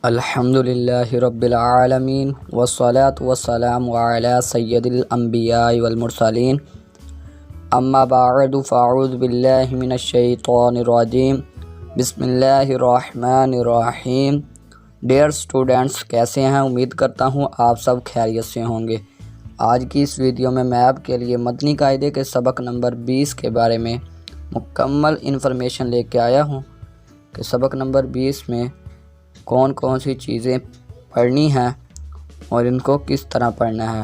الحمدللہ رب العالمین والصلاة والسلام علی سید الانبیاء والمرسلین اما بعد فاعوذ باللہ من الشیطان الرجیم بسم اللہ الرحمن الرحیم۔ ڈیئر اسٹوڈنٹس، کیسے ہیں؟ امید کرتا ہوں آپ سب خیریت سے ہوں گے۔ آج کی اس ویڈیو میں آپ کے لیے مدنی قاعدے کے سبق نمبر 20 کے بارے میں مکمل انفارمیشن لے کے آیا ہوں کہ سبق نمبر 20 میں کون کون سی چیزیں پڑھنی ہیں اور ان کو کس طرح پڑھنا ہے۔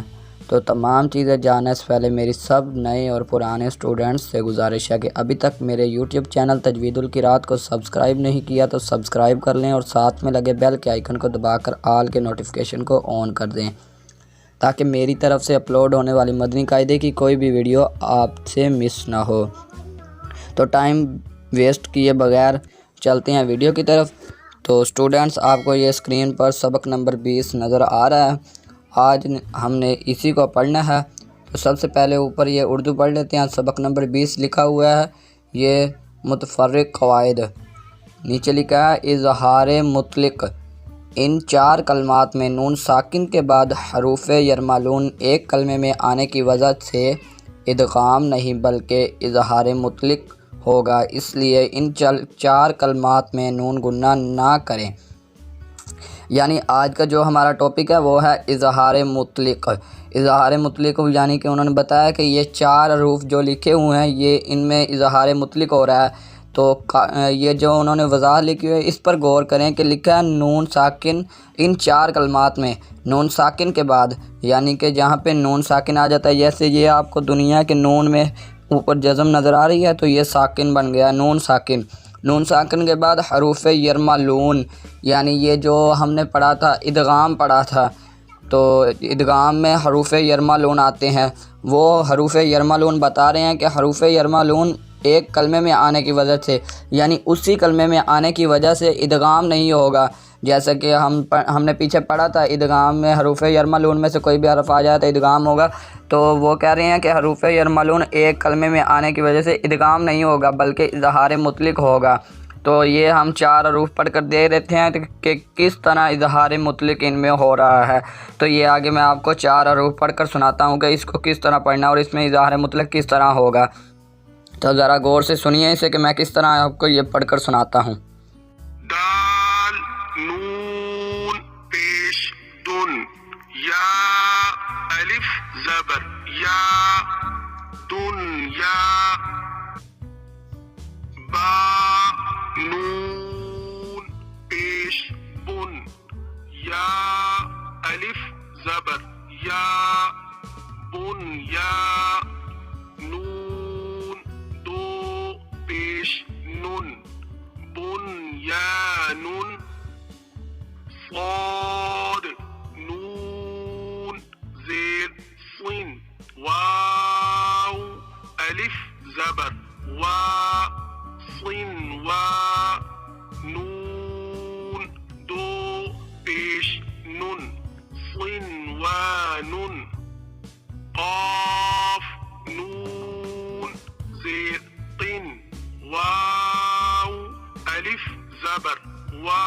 تو تمام چیزیں جاننے سے پہلے میری سب نئے اور پرانے اسٹوڈنٹس سے گزارش ہے کہ ابھی تک میرے یوٹیوب چینل تجوید القراءت کو سبسکرائب نہیں کیا تو سبسکرائب کر لیں اور ساتھ میں لگے بیل کے آئیکن کو دبا کر آل کے نوٹیفیکیشن کو آن کر دیں تاکہ میری طرف سے اپلوڈ ہونے والی مدنی قاعدے کی کوئی بھی ویڈیو آپ سے مس نہ ہو۔ تو ٹائم ویسٹ کیے بغیر چلتے ہیں ویڈیو کی طرف۔ تو اسٹوڈنٹس، آپ کو یہ اسکرین پر سبق نمبر 20 نظر آ رہا ہے۔ آج ہم نے اسی کو پڑھنا ہے۔ تو سب سے پہلے اوپر یہ اردو پڑھ لیتے ہیں۔ سبق نمبر 20 لکھا ہوا ہے، یہ متفرق قواعد۔ نیچے لکھا ہے اظہار مطلق۔ ان 4 کلمات میں نون ساکن کے بعد حروف یرملون ایک کلمے میں آنے کی وجہ سے ادغام نہیں بلکہ اظہار مطلق ہوگا، اس لیے ان 4 کلمات میں نون گنہ نہ کریں۔ یعنی آج کا جو ہمارا ٹاپک ہے وہ ہے اظہار مطلق۔ اظہار مطلق یعنی کہ انہوں نے بتایا کہ یہ 4 حروف جو لکھے ہوئے ہیں یہ ان میں اظہار مطلق ہو رہا ہے۔ تو یہ جو انہوں نے وضاحت لکھی ہوئی ہے اس پر غور کریں کہ لکھا ہے نون ساکن ان 4 کلمات میں نون ساکن کے بعد، یعنی کہ جہاں پہ نون ساکن آ جاتا ہے، جیسے یہ آپ کو دنیا کے نون میں اوپر جزم نظر آ رہی ہے تو یہ ساکن بن گیا نون ساکن۔ نون ساکن کے بعد حروف یرملون، یعنی یہ جو ہم نے پڑھا تھا ادغام پڑھا تھا، تو ادغام میں حروف یرملون آتے ہیں۔ وہ حروف یرملون بتا رہے ہیں کہ حروف یرملون ایک کلمے میں آنے کی وجہ سے، یعنی اسی کلمے میں آنے کی وجہ سے ادغام نہیں ہوگا۔ جیسا کہ ہم نے پیچھے پڑھا تھا ادغام میں حروف یرملون میں سے کوئی بھی حرف آ جائے تو ادغام ہوگا، تو وہ کہہ رہے ہیں کہ حروف یرملون ایک کلمے میں آنے کی وجہ سے ادغام نہیں ہوگا بلکہ اظہار مطلق ہوگا۔ تو یہ ہم 4 حروف پڑھ کر دے دیتے ہیں کہ کس طرح اظہار مطلق ان میں ہو رہا ہے۔ تو یہ آگے میں آپ کو 4 حروف پڑھ کر سناتا ہوں کہ اس کو کس طرح پڑھنا ہے اور اس میں اظہار مطلق کس طرح ہوگا۔ تو ذرا غور سے سنیے اسے کہ میں کس طرح آپ کو یہ پڑھ کر سناتا ہوں۔ دال نون پیش دن یا الف زبر یا دنیا با نون پیش بن یا الف زبر یا بنیا نون دو پیش نون بنیان صاد نون زیر صین واو الف زبر وا صین وا نون دو پیش نون صین و نون قاف نون زیر قین واو الف زبر وا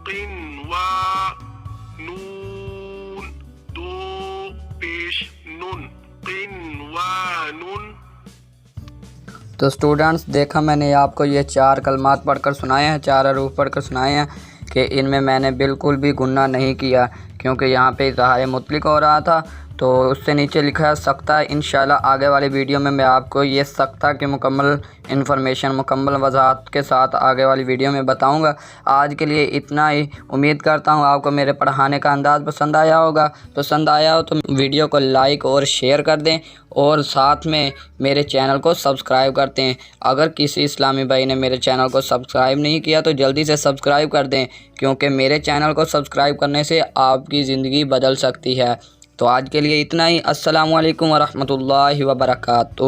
قین وا نون دو پیش نون قین وا نون۔ تو اسٹوڈنٹس، دیکھا میں نے آپ کو یہ 4 کلمات پڑھ کر سنائے ہیں، 4 حروف پڑھ کر سنائے ہیں کہ ان میں نے بالکل بھی گنہ نہیں کیا کیونکہ یہاں پہ اظہار مطلق ہو رہا تھا۔ تو اس سے نیچے لکھا ہے سختہ۔ انشاءاللہ آگے والی ویڈیو میں آپ کو یہ سختہ کی مکمل انفارمیشن مکمل وضاحت کے ساتھ آگے والی ویڈیو میں بتاؤں گا۔ آج کے لیے اتنا ہی۔ امید کرتا ہوں آپ کو میرے پڑھانے کا انداز پسند آیا ہوگا۔ پسند آیا ہو تو ویڈیو کو لائک اور شیئر کر دیں اور ساتھ میں میرے چینل کو سبسکرائب کرتے ہیں۔ اگر کسی اسلامی بھائی نے میرے چینل کو سبسکرائب نہیں کیا تو جلدی سے سبسکرائب کر دیں کیونکہ میرے چینل کو سبسکرائب کرنے سے آپ کی زندگی بدل سکتی ہے۔ تو آج کے لیے اتنا ہی۔ السلام علیکم ورحمۃ اللہ وبرکاتہ۔